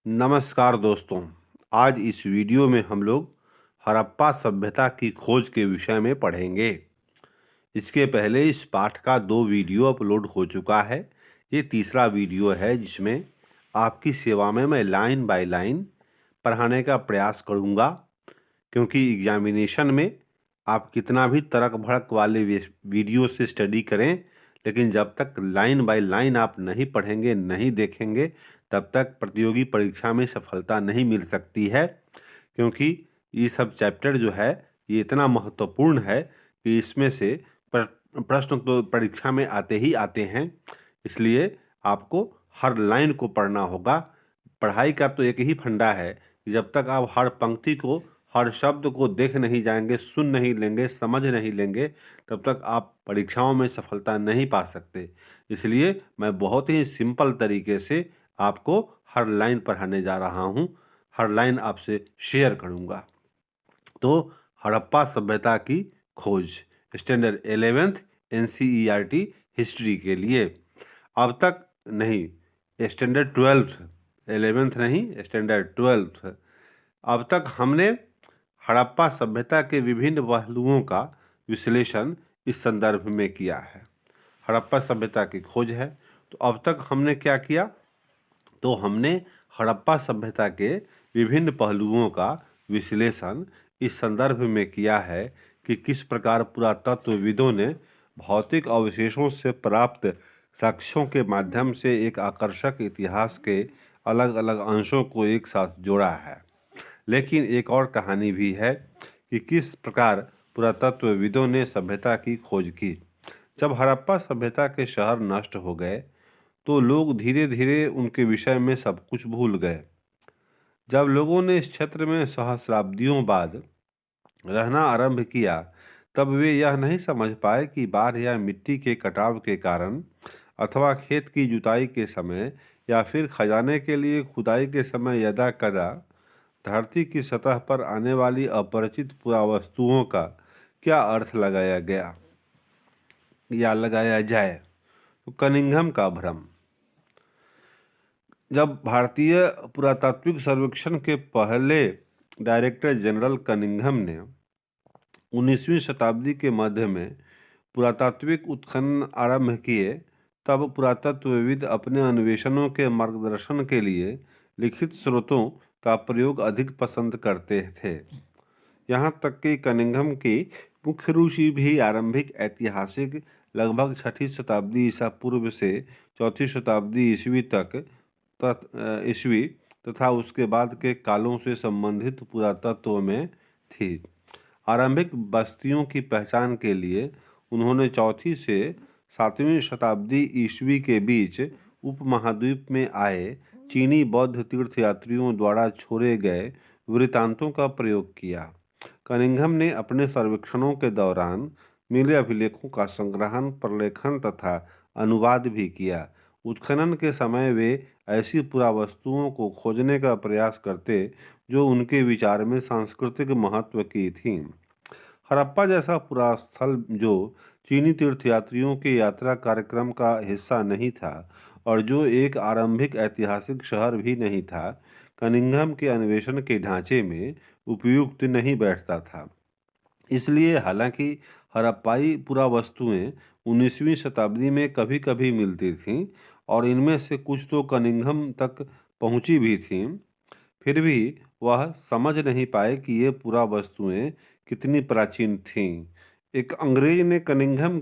नमस्कार दोस्तों। आज इस वीडियो में हम लोग हड़प्पा सभ्यता की खोज के विषय में पढ़ेंगे। इसके पहले इस पाठ का 2 वीडियो अपलोड हो चुका है। ये तीसरा वीडियो है जिसमें आपकी सेवा में मैं लाइन बाय लाइन पढ़ाने का प्रयास करूँगा, क्योंकि एग्जामिनेशन में आप कितना भी तड़क भड़क वाले वीडियो से स्टडी करें, लेकिन जब तक लाइन बाय लाइन आप नहीं पढ़ेंगे, नहीं देखेंगे, तब तक प्रतियोगी परीक्षा में सफलता नहीं मिल सकती है। क्योंकि ये सब चैप्टर जो है ये इतना महत्वपूर्ण है कि इसमें से प्रश्न तो परीक्षा में आते ही आते हैं। इसलिए आपको हर लाइन को पढ़ना होगा। पढ़ाई का तो एक ही फंडा है कि जब तक आप हर पंक्ति को, हर शब्द को देख नहीं जाएंगे, सुन नहीं लेंगे, समझ नहीं लेंगे, तब तक आप परीक्षाओं में सफलता नहीं पा सकते। इसलिए मैं बहुत ही सिंपल तरीके से आपको हर लाइन पढ़ाने जा रहा हूँ, हर लाइन आपसे शेयर करूँगा। तो हड़प्पा सभ्यता की खोज स्टैंडर्ड 11th NCERT हिस्ट्री के लिए। अब तक नहीं, स्टैंडर्ड 12th, 11th नहीं, स्टैंडर्ड 12th। अब तक हमने हड़प्पा सभ्यता के विभिन्न पहलुओं का विश्लेषण इस संदर्भ में किया है। हड़प्पा सभ्यता की खोज है। तो अब तक हमने क्या किया? तो हमने हड़प्पा सभ्यता के विभिन्न पहलुओं का विश्लेषण इस संदर्भ में किया है कि किस प्रकार पुरातत्वविदों ने भौतिक अवशेषों से प्राप्त साक्ष्यों के माध्यम से एक आकर्षक इतिहास के अलग अलग अंशों को एक साथ जोड़ा है। लेकिन एक और कहानी भी है कि किस प्रकार पुरातत्वविदों ने सभ्यता की खोज की। जब हड़प्पा सभ्यता के शहर नष्ट हो गए तो लोग धीरे धीरे उनके विषय में सब कुछ भूल गए। जब लोगों ने इस क्षेत्र में सहस्राब्दियों बाद रहना आरंभ किया, तब वे यह नहीं समझ पाए कि बाढ़ या मिट्टी के कटाव के कारण, अथवा खेत की जुताई के समय, या फिर खजाने के लिए खुदाई के समय यदा कदा धरती की सतह पर आने वाली अपरिचित पुरावस्तुओं का क्या अर्थ लगाया गया या लगाया जाए। तो कनिंघम का भ्रम। जब भारतीय पुरातात्विक सर्वेक्षण के पहले डायरेक्टर जनरल कनिंघम ने 19वीं शताब्दी के मध्य में पुरातात्विक उत्खनन आरंभ किए, तब पुरातत्वविद अपने अन्वेषणों के मार्गदर्शन के लिए लिखित स्रोतों का प्रयोग अधिक पसंद करते थे। यहाँ तक कि कनिंघम की मुख्य रुचि भी आरंभिक ऐतिहासिक लगभग 6ठी शताब्दी ईसा पूर्व से 4ठी शताब्दी ईस्वी तथा उसके बाद के कालों से संबंधित पुरातत्व में थी। आरंभिक बस्तियों की पहचान के लिए उन्होंने 4ठी से 7वीं शताब्दी ईस्वी के बीच उपमहाद्वीप में आए चीनी बौद्ध तीर्थयात्रियों द्वारा छोड़े गए वृत्तांतों का प्रयोग किया। कनिंघम ने अपने सर्वेक्षणों के दौरान मिले अभिलेखों का संग्रहण, प्रलेखन तथा अनुवाद भी किया। उत्खनन के समय वे ऐसी पुरावस्तुओं को खोजने का प्रयास करते जो उनके विचार में सांस्कृतिक महत्व की थीं। हड़प्पा जैसा पुरास्थल जो चीनी तीर्थयात्रियों के यात्रा कार्यक्रम का हिस्सा नहीं था और जो एक आरंभिक ऐतिहासिक शहर भी नहीं था, कनिंघम के अन्वेषण के ढांचे में उपयुक्त नहीं बैठता था। इसलिए हालांकि हड़प्पाई पुरावस्तुएं 19वीं शताब्दी में कभी कभी मिलती थीं और इनमें से कुछ तो कनिंघम तक पहुंची भी थीं, फिर भी वह समझ नहीं पाए कि ये पुरावस्तुएं कितनी प्राचीन थीं। एक अंग्रेज ने कनिंघम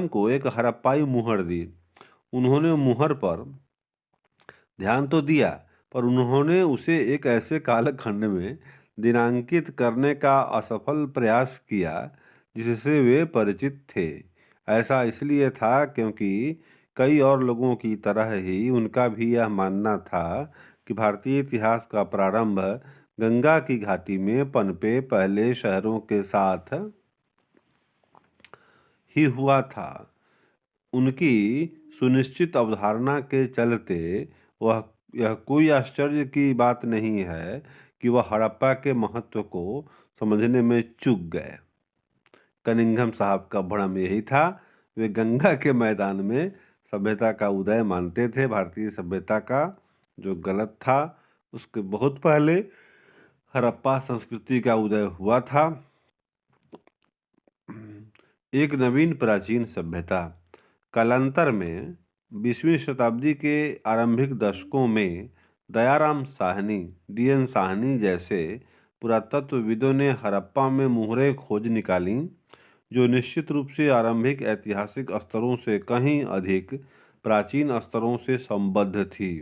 को एक हड़प्पाई मुहर दी। उन्होंने मुहर पर ध्यान तो दिया, पर उन्होंने उसे एक ऐसे कालखंड में दिनांकित करने का असफल प्रयास किया जिससे वे परिचित थे। ऐसा इसलिए था क्योंकि कई और लोगों की तरह ही उनका भी यह मानना था कि भारतीय इतिहास का प्रारंभ गंगा की घाटी में पनपे पहले शहरों के साथ ही हुआ था। उनकी सुनिश्चित अवधारणा के चलते यह कोई आश्चर्य की बात नहीं है कि वह हड़प्पा के महत्व को समझने में चूक गए। कनिंघम साहब का भ्रम यही था। वे गंगा के मैदान में सभ्यता का उदय मानते थे, भारतीय सभ्यता का, जो गलत था। उसके बहुत पहले हड़प्पा संस्कृति का उदय हुआ था। एक नवीन प्राचीन सभ्यता। कालांतर में 20वीं शताब्दी के आरंभिक दशकों में दयाराम साहनी, डी.एन. साहनी जैसे पुरातत्वविदों ने हड़प्पा में मुहरें खोज निकाली, जो निश्चित रूप से आरंभिक ऐतिहासिक स्तरों से कहीं अधिक प्राचीन स्तरों से संबद्ध थी।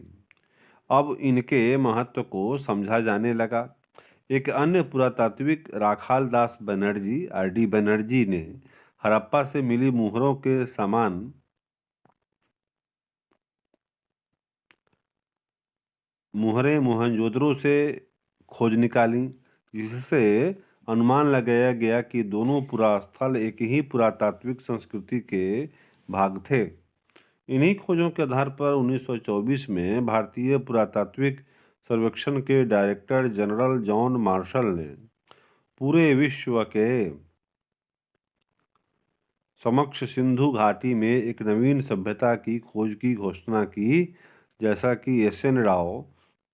अब इनके महत्व को समझा जाने लगा। एक अन्य पुरातात्विक राखाल दास बनर्जी, आर.डी. बनर्जी ने हड़प्पा से मिली मुहरों के समान मुहरें मोहनजोदड़ो से खोज निकाली, जिससे अनुमान लगाया गया कि दोनों पुरास्थल एक ही पुरातात्विक संस्कृति के भाग थे। इन्हीं खोजों के आधार पर 1924 में भारतीय पुरातात्विक सर्वेक्षण के डायरेक्टर जनरल जॉन मार्शल ने पूरे विश्व के समक्ष सिंधु घाटी में एक नवीन सभ्यता की खोज की घोषणा की। जैसा कि SN. Rao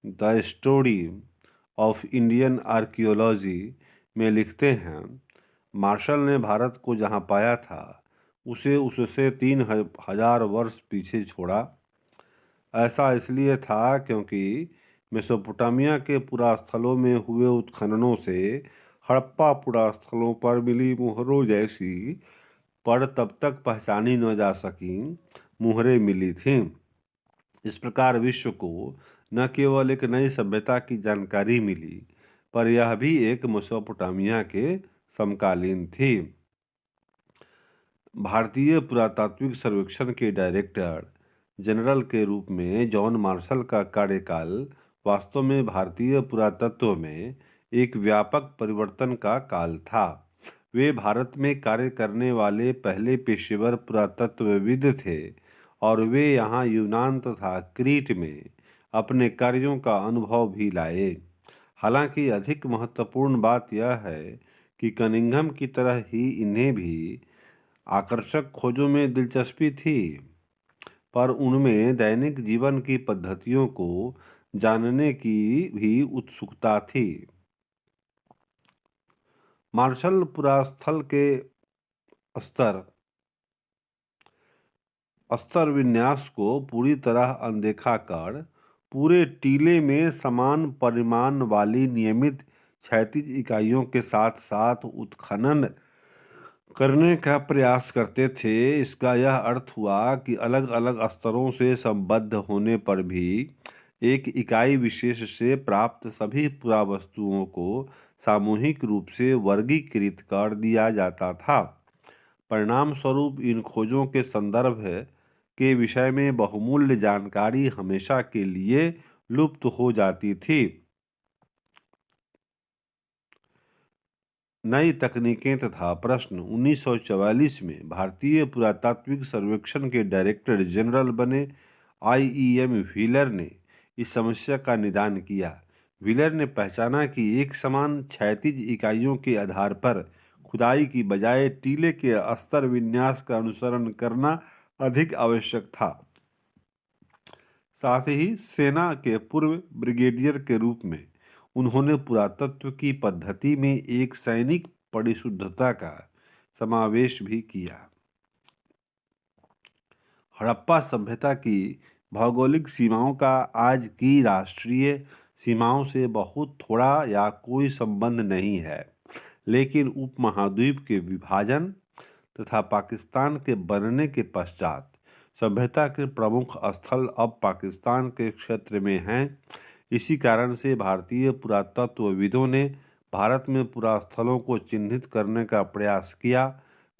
the story of Indian archaeology में लिखते हैं, मार्शल ने भारत को जहां पाया था उसे उससे 3000 वर्ष पीछे छोड़ा। ऐसा इसलिए था क्योंकि मेसोपोटामिया के पुरास्थलों में हुए उत्खननों से हड़प्पा पुरास्थलों पर मिली मुहरों जैसी पर तब तक पहचानी न जा सकी मुहरें मिली थीं। इस प्रकार विश्व को न केवल एक नई सभ्यता की जानकारी मिली, पर यह भी एक मेसोपोटामिया के समकालीन थी। भारतीय पुरातात्विक सर्वेक्षण के डायरेक्टर जनरल के रूप में जॉन मार्शल का कार्यकाल वास्तव में भारतीय पुरातत्व में एक व्यापक परिवर्तन का काल था। वे भारत में कार्य करने वाले पहले पेशेवर पुरातत्वविद थे और वे यहाँ यूनान तथा क्रीट में अपने कार्यों का अनुभव भी लाए। हालांकि अधिक महत्वपूर्ण बात यह है कि कनिंघम की तरह ही इन्हें भी आकर्षक खोजों में दिलचस्पी थी, पर उनमें दैनिक जीवन की पद्धतियों को जानने की भी उत्सुकता थी। मार्शल पुरास्थल के स्तर विन्यास को पूरी तरह अनदेखा कर पूरे टीले में समान परिमाण वाली नियमित क्षैतिज इकाइयों के साथ साथ उत्खनन करने का प्रयास करते थे। इसका यह अर्थ हुआ कि अलग अलग स्तरों से संबद्ध होने पर भी एक इकाई विशेष से प्राप्त सभी पुरावस्तुओं को सामूहिक रूप से वर्गीकृत कर दिया जाता था। परिणाम स्वरूप इन खोजों के संदर्भ के विषय में बहुमूल्य जानकारी हमेशा के लिए लुप्त हो जाती थी। नई तकनीकें तथा प्रश्न। 1944 में भारतीय पुरातात्विक सर्वेक्षण के डायरेक्टर जनरल बने I.E.M. व्हीलर ने इस समस्या का निदान किया। व्हीलर ने पहचाना कि एक समान क्षैतिज इकाइयों के आधार पर खुदाई की बजाय टीले के स्तर विन्यास का अनुसरण करना अधिक आवश्यक था। साथ ही सेना के पूर्व ब्रिगेडियर के रूप में उन्होंने पुरातत्व की पद्धति में एक सैनिक परिशुद्धता का समावेश भी किया। हड़प्पा सभ्यता की भौगोलिक सीमाओं का आज की राष्ट्रीय सीमाओं से बहुत थोड़ा या कोई संबंध नहीं है, लेकिन उपमहाद्वीप के विभाजन तथा पाकिस्तान के बनने के पश्चात सभ्यता के प्रमुख स्थल अब पाकिस्तान के क्षेत्र में हैं। इसी कारण से भारतीय पुरातत्वविदों ने भारत में पुरास्थलों को चिन्हित करने का प्रयास किया।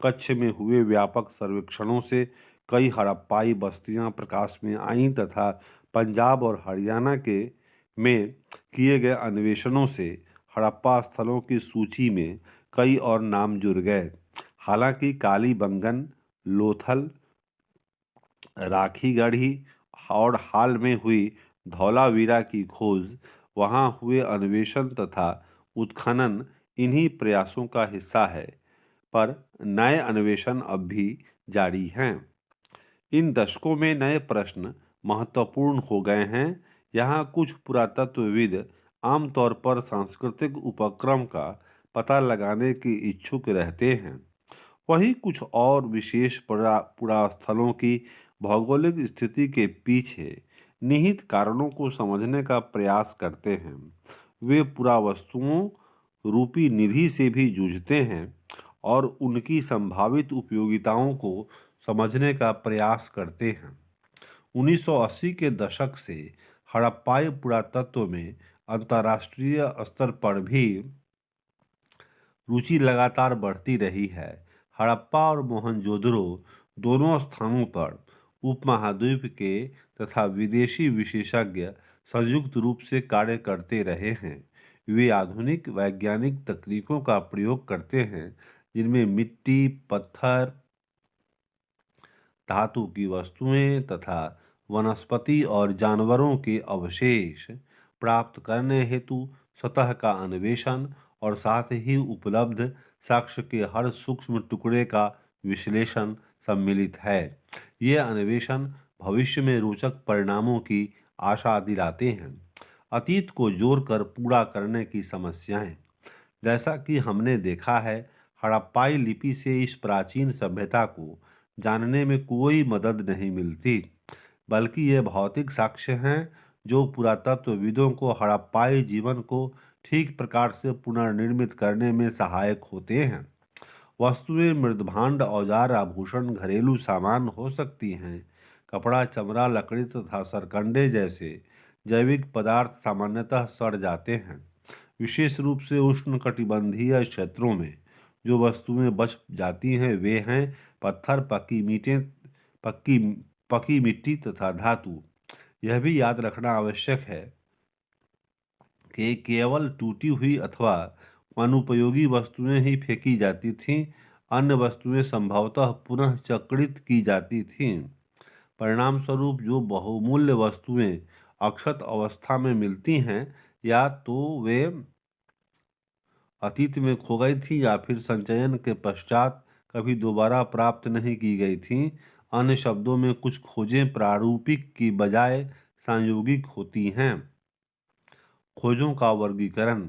कच्छ में हुए व्यापक सर्वेक्षणों से कई हड़प्पाई बस्तियां प्रकाश में आईं तथा पंजाब और हरियाणा के में किए गए अन्वेषणों से हड़प्पा स्थलों की सूची में कई और नाम जुड़ गए। हालांकि कालीबंगन, लोथल, राखीगढ़ी और हाल में हुई धौलावीरा की खोज, वहां हुए अन्वेषण तथा उत्खनन इन्हीं प्रयासों का हिस्सा है, पर नए अन्वेषण अब भी जारी हैं। इन दशकों में नए प्रश्न महत्वपूर्ण हो गए हैं। यहाँ कुछ पुरातत्वविद आमतौर पर सांस्कृतिक उपक्रम का पता लगाने के इच्छुक रहते हैं। वहीं कुछ और विशेष पुरास्थलों की भौगोलिक स्थिति के पीछे निहित कारणों को समझने का प्रयास करते हैं। वे पुरावस्तुओं रूपी निधि से भी जूझते हैं और उनकी संभावित उपयोगिताओं को समझने का प्रयास करते हैं। 1980 के दशक से हड़प्पाई पुरातत्व में अंतर्राष्ट्रीय स्तर पर भी रुचि लगातार बढ़ती रही है। हड़प्पा और मोहनजोदड़ो दोनों स्थानों पर उपमहाद्वीप के तथा विदेशी विशेषज्ञ संयुक्त रूप से कार्य करते रहे हैं। वे आधुनिक वैज्ञानिक तकनीकों का प्रयोग करते हैं, जिनमें मिट्टी, पत्थर, धातु की वस्तुएं तथा वनस्पति और जानवरों के अवशेष प्राप्त करने हेतु सतह का अन्वेषण और साथ ही उपलब्ध साक्ष्य के हर सूक्ष्म टुकड़े का विश्लेषण सम्मिलित है। ये अन्वेषण भविष्य में रोचक परिणामों की आशा दिलाते हैं। अतीत को जोड़कर पूरा करने की समस्याएं। जैसा कि हमने देखा है, हड़प्पाई लिपि से इस प्राचीन सभ्यता को जानने में कोई मदद नहीं मिलती, बल्कि ये भौतिक साक्ष्य हैं जो पुरातत्वविदों को हड़प्पाई जीवन को ठीक प्रकार से पुनर्निर्मित करने में सहायक होते हैं। वस्तुएं मृदभांड, औजार, आभूषण, घरेलू सामान हो सकती हैं। कपड़ा, चमड़ा, लकड़ी तथा सरकंडे जैसे जैविक पदार्थ सामान्यतः सड़ जाते हैं। विशेष रूप से उष्णकटिबंधीय क्षेत्रों में जो वस्तुएं बच जाती हैं वे हैं पत्थर, पक्की पकी मिट्टी तथा धातु। यह भी याद रखना आवश्यक है कि केवल टूटी हुई अथवा अनुपयोगी वस्तुएं ही फेंकी जाती थीं, अन्य वस्तुएं संभवतः पुनः चक्रित की जाती थीं। परिणाम स्वरूप जो बहुमूल्य वस्तुएं अक्षत अवस्था में मिलती हैं, या तो वे अतीत में खो गई थी या फिर संचयन के पश्चात कभी दोबारा प्राप्त नहीं की गई थी। अन्य शब्दों में, कुछ खोजें प्रारूपिक की बजाय संयोगिक होती हैं। खोजों का वर्गीकरण।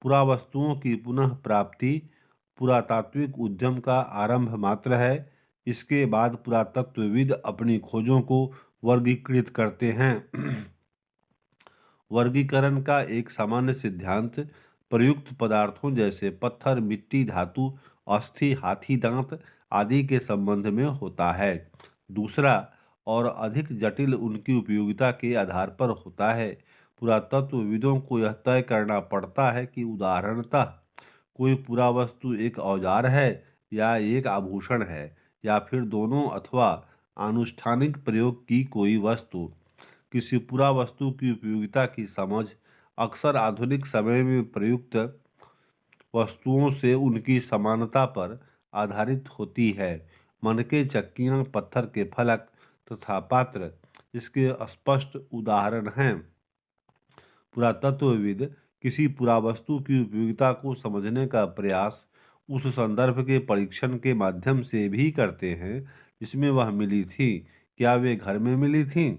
पुरावस्तुओं की पुनः प्राप्ति पुरातात्विक उद्यम का आरंभ मात्र है। इसके बाद पुरातत्वविद अपनी खोजों को वर्गीकृत करते हैं। वर्गीकरण का एक सामान्य सिद्धांत प्रयुक्त पदार्थों जैसे पत्थर, मिट्टी, धातु, अस्थि, हाथी दांत आदि के संबंध में होता है। दूसरा और अधिक जटिल उनकी उपयोगिता के आधार पर होता है। पुरातत्वविदों को यह तय करना पड़ता है कि उदाहरणतः कोई पुरावस्तु एक औजार है या एक आभूषण है, या फिर दोनों, अथवा आनुष्ठानिक प्रयोग की कोई वस्तु। किसी पुरावस्तु की उपयोगिता की समझ अक्सर आधुनिक समय में प्रयुक्त वस्तुओं से उनकी समानता पर आधारित होती है। मनके, चक्कियाँ, पत्थर के फलक तथा पात्र इसके स्पष्ट उदाहरण हैं। पुरातत्वविद किसी पुरावस्तु की उपयोगिता को समझने का प्रयास उस संदर्भ के परीक्षण के माध्यम से भी करते हैं जिसमें वह मिली थी। क्या वे घर में मिली थी,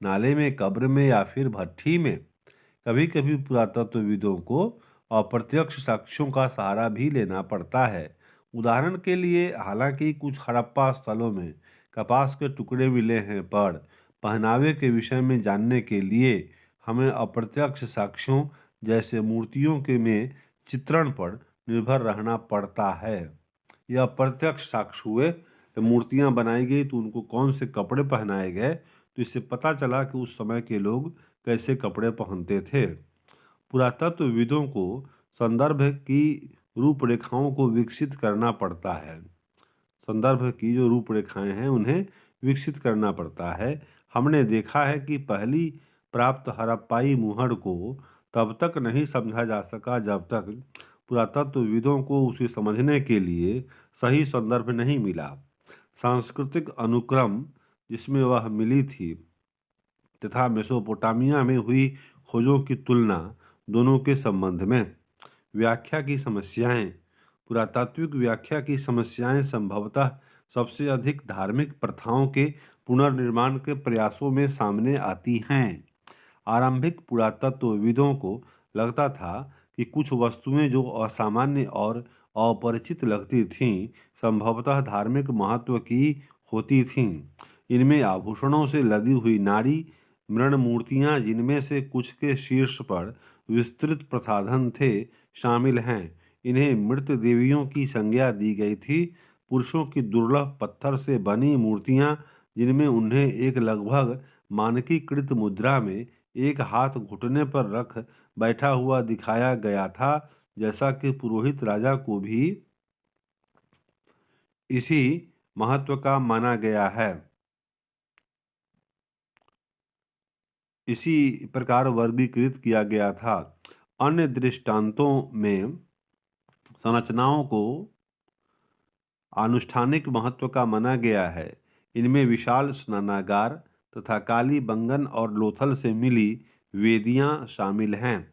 नाले में, कब्र में या फिर भट्ठी में? कभी कभी पुरातत्वविदों को अप्रत्यक्ष साक्ष्यों का सहारा भी लेना पड़ता है। उदाहरण के लिए, हालांकि कुछ हड़प्पा स्थलों में कपास के टुकड़े मिले हैं, पर पहनावे के विषय में जानने के लिए हमें अप्रत्यक्ष साक्ष्यों जैसे मूर्तियों के में चित्रण पर निर्भर रहना पड़ता है। यह अप्रत्यक्ष साक्ष्य हुए, तो मूर्तियां बनाई गई तो उनको कौन से कपड़े पहनाए गए, तो इससे पता चला कि उस समय के लोग कैसे कपड़े पहनते थे। पुरातत्वविदों को संदर्भ की रूपरेखाओं को विकसित करना पड़ता है। संदर्भ की जो रूपरेखाएं हैं उन्हें विकसित करना पड़ता है। हमने देखा है कि पहली प्राप्त हड़प्पाई मुहर को तब तक नहीं समझा जा सका जब तक पुरातत्वविदों को उसे समझने के लिए सही संदर्भ नहीं मिला। सांस्कृतिक अनुक्रम जिसमें वह मिली थी तथा मेसोपोटामिया में हुई खोजों की तुलना दोनों के संबंध में। व्याख्या की समस्याएं। पुरातात्विक व्याख्या की समस्याएं संभवतः सबसे अधिक धार्मिक प्रथाओं के पुनर्निर्माण के प्रयासों में सामने आती हैं। आरंभिक पुरातत्वविदों को लगता था कि कुछ वस्तुएं जो असामान्य और अपरिचित लगती थीं, संभवतः धार्मिक महत्व की होती थीं। इनमें आभूषणों से लदी हुई नारी मृण मूर्तियां, जिनमें से कुछ के शीर्ष पर विस्तृत प्रसाधन थे, शामिल हैं। इन्हें मृत देवियों की संज्ञा दी गई थी। पुरुषों की दुर्लभ पत्थर से बनी मूर्तियां, जिनमें उन्हें एक लगभग मानकीकृत मुद्रा में एक हाथ घुटने पर रख बैठा हुआ दिखाया गया था, जैसा कि पुरोहित राजा को भी इसी महत्व का माना गया है। इसी प्रकार वर्गीकृत किया गया था। अन्य दृष्टांतों में संरचनाओं को आनुष्ठानिक महत्व का माना गया है। इनमें विशाल स्नानागार तथा काली बंगन और लोथल से मिली वेदियां शामिल हैं।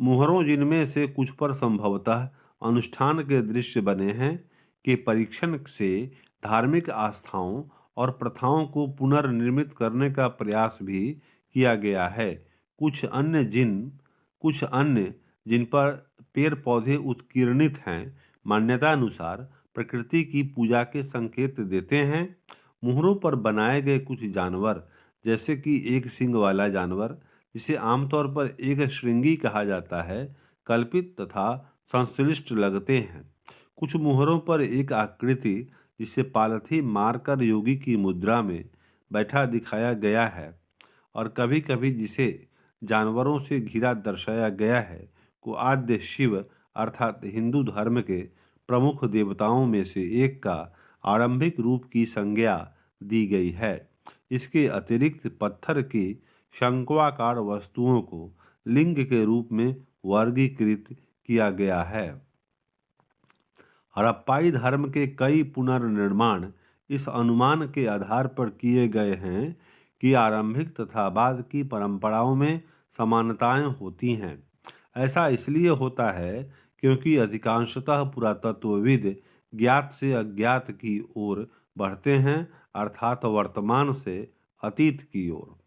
मुहरों, जिनमें से कुछ पर संभवतः अनुष्ठान के दृश्य बने हैं, के परीक्षण से धार्मिक आस्थाओं और प्रथाओं को पुनर्निर्मित करने का प्रयास भी किया गया है। कुछ अन्य जिन पर पेड़ पौधे उत्कीर्णित हैं, मान्यतानुसार प्रकृति की पूजा के संकेत देते हैं। मुहरों पर बनाए गए कुछ जानवर, जैसे कि एक सींग वाला जानवर, जिसे आमतौर पर एक श्रृंगी कहा जाता है, कल्पित तथा संश्लिष्ट लगते हैं। कुछ मुहरों पर एक आकृति, जिसे पालथी मारकर योगी की मुद्रा में बैठा दिखाया गया है और कभी-कभी जिसे जानवरों से घिरा दर्शाया गया है, को आद्य शिव अर्थात हिंदू धर्म के प्रमुख देवताओं में से एक का आरंभिक रूप की संज्ञा दी गई है। इसके अतिरिक्त पत्थर की शंक्वाकार वस्तुओं को लिंग के रूप में वर्गीकृत किया गया है। हड़प्पाई धर्म के कई पुनर्निर्माण इस अनुमान के आधार पर किए गए हैं कि आरंभिक तथा बाद की परंपराओं में समानताएं होती हैं। ऐसा इसलिए होता है क्योंकि अधिकांशतः पुरातत्वविद ज्ञात से अज्ञात की ओर बढ़ते हैं, अर्थात वर्तमान से अतीत की ओर।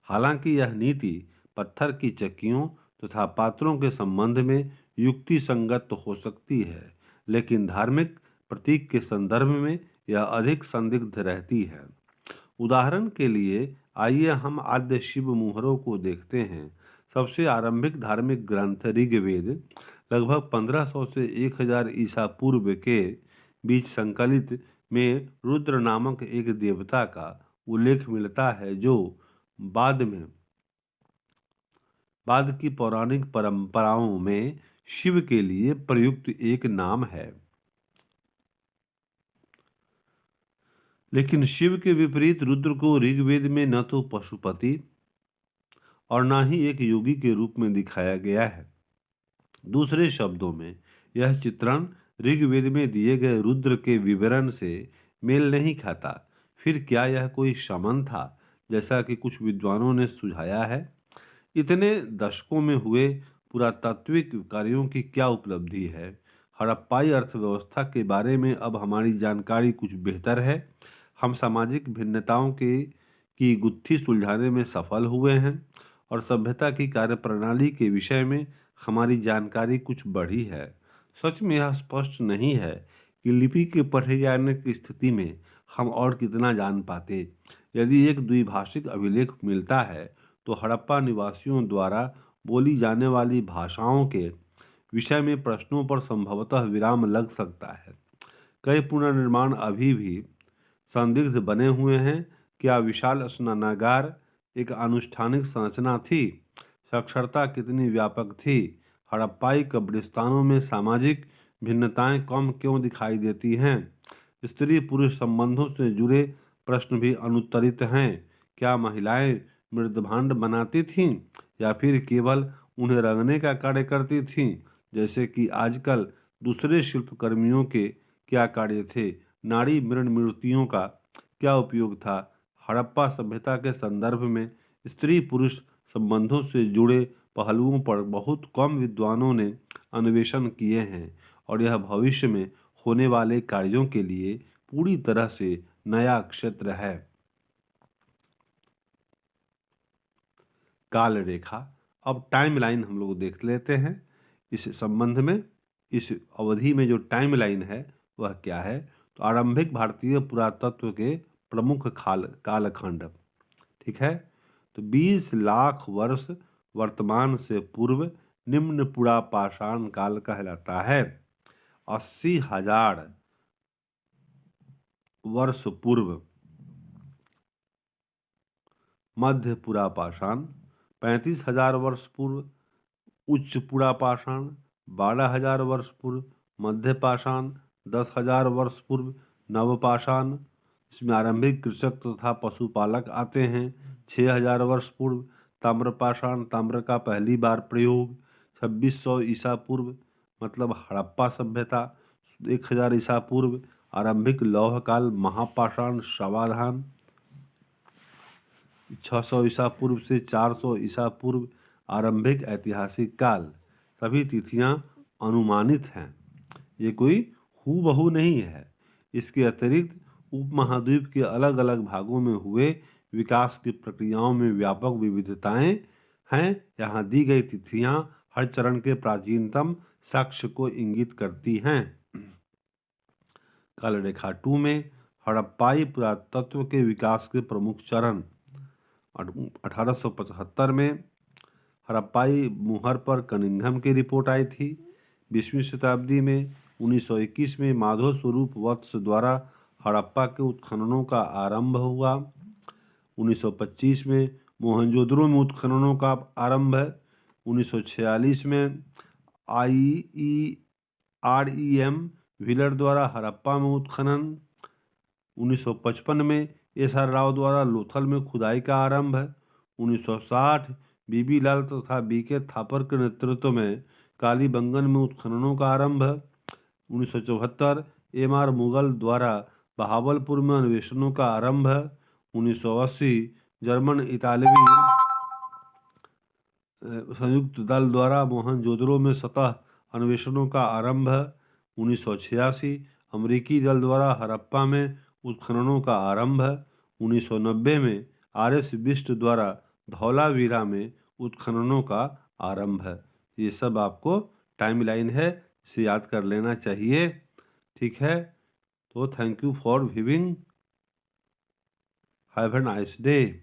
हालांकि यह नीति पत्थर की चक्कियों तथा पात्रों के संबंध में युक्ति संगत तो हो सकती है, लेकिन धार्मिक प्रतीक के संदर्भ में यह अधिक संदिग्ध रहती है। उदाहरण के लिए आइए हम आद्य शिव मुहरों को देखते हैं। सबसे आरंभिक धार्मिक ग्रंथ ऋग्वेद लगभग 1500 से 1000 ईसा पूर्व के बीच संकलित में रुद्र नामक एक देवता का उल्लेख मिलता है, जो बाद की पौराणिक परंपराओं में शिव के लिए प्रयुक्त एक नाम है। लेकिन शिव के विपरीत रुद्र को ऋग्वेद में न तो पशुपति और न ही एक योगी के रूप में दिखाया गया है। दूसरे शब्दों में, यह चित्रण ऋग्वेद में दिए गए रुद्र के विवरण से मेल नहीं खाता। फिर क्या यह कोई शमन था, जैसा कि कुछ विद्वानों ने सुझाया है? इतने दशकों में हुए पुरातात्विक कार्यों की क्या उपलब्धि है? हड़प्पाई अर्थव्यवस्था के बारे में अब हमारी जानकारी कुछ बेहतर है। हम सामाजिक भिन्नताओं की गुत्थी सुलझाने में सफल हुए हैं और सभ्यता की कार्यप्रणाली के विषय में हमारी जानकारी कुछ बढ़ी है। सच में यह स्पष्ट नहीं है कि लिपि के पढ़े जाने की स्थिति में हम और कितना जान पाते। यदि एक द्विभाषिक अभिलेख मिलता है, तो हड़प्पा निवासियों द्वारा बोली जाने वाली भाषाओं के विषय में प्रश्नों पर संभवतः विराम लग सकता है। कई पुनर्निर्माण अभी भी संदिग्ध बने हुए हैं। क्या विशाल स्नानागार एक आनुष्ठानिक संरचना थी? साक्षरता कितनी व्यापक थी? हड़प्पाई कब्रिस्तानों में सामाजिक भिन्नताएं कम क्यों दिखाई देती हैं? स्त्री पुरुष संबंधों से जुड़े प्रश्न भी अनुत्तरित हैं। क्या महिलाएं मृदभांड बनाती थीं या फिर केवल उन्हें रंगने का कार्य करती थीं? जैसे कि आजकल दूसरे शिल्पकर्मियों के क्या कार्य थे? नाड़ी मृण मूर्तियों का क्या उपयोग था? हड़प्पा सभ्यता के संदर्भ में स्त्री पुरुष संबंधों से जुड़े पहलुओं पर बहुत कम विद्वानों ने अन्वेषण किए हैं और यह भविष्य में होने वाले कार्यों के लिए पूरी तरह से नया क्षेत्र है। काल रेखा। अब टाइम लाइन हम लोग देख लेते हैं इस संबंध में। इस अवधि में जो टाइम लाइन है वह क्या है? तो आरंभिक भारतीय पुरातत्व के प्रमुख कालखंड, ठीक है। तो 20 लाख वर्ष वर्तमान से पूर्व निम्न पुरापाषाण काल कहलाता है। 80,000 वर्ष पूर्व मध्य पुरापाषाण, 35,000 वर्ष पूर्व उच्च पुरापाषाण, 12,000 वर्ष पूर्व मध्य पाषाण, 10,000 वर्ष पूर्व नवपाषाण। इसमें आरंभिक कृषक तथा पशुपालक आते हैं। 6,000 वर्ष पूर्व ताम्रपाषाण, ताम्र का पहली बार प्रयोग। 2600 ईसा पूर्व मतलब हड़प्पा सभ्यता। 1000 ईसा पूर्व आरंभिक लौह काल महापाषाण सावधान। 600 ईसा पूर्व से 400 ईसा पूर्व आरंभिक ऐतिहासिक काल। सभी तिथियां अनुमानित हैं, ये कोई हूबहू नहीं है। इसके अतिरिक्त उपमहाद्वीप के अलग अलग भागों में हुए विकास की प्रक्रियाओं में व्यापक विविधताएं हैं। यहाँ दी गई तिथियां हर चरण के प्राचीनतम साक्ष्य को इंगित करती हैं। काल रेखा 2 में हड़प्पाई पुरातत्व के विकास के प्रमुख चरण। 1875 में हड़प्पाई मुहर पर कनिंघम की रिपोर्ट आई थी। 20वीं शताब्दी में 1921 में माधव स्वरूप वत्स द्वारा हड़प्पा के उत्खननों का आरंभ हुआ। 1925 में मोहनजोदड़ो में उत्खननों का आरंभ है। 1946 में REM व्हीलर द्वारा हड़प्पा में उत्खनन। 1955 में SR राव द्वारा लोथल में खुदाई का आरंभ है। 1960 BB लाल तथा BK थापर के नेतृत्व में कालीबंगन में उत्खननों का आरंभ है। 1974 MR मुगल द्वारा बहावलपुर में अन्वेषणों का आरंभ है। 1980 जर्मन इतालवी संयुक्त दल द्वारा मोहनजोदड़ो में सतह अन्वेषणों का आरंभ है। 1986 अमेरिकी दल द्वारा हड़प्पा में उत्खननों का आरंभ है। 1990 में RS बिष्ट द्वारा धौलावीरा में उत्खननों का आरंभ है। ये सब आपको टाइमलाइन है, इसे याद कर लेना चाहिए, ठीक है। तो thank you for viewing, have a nice day.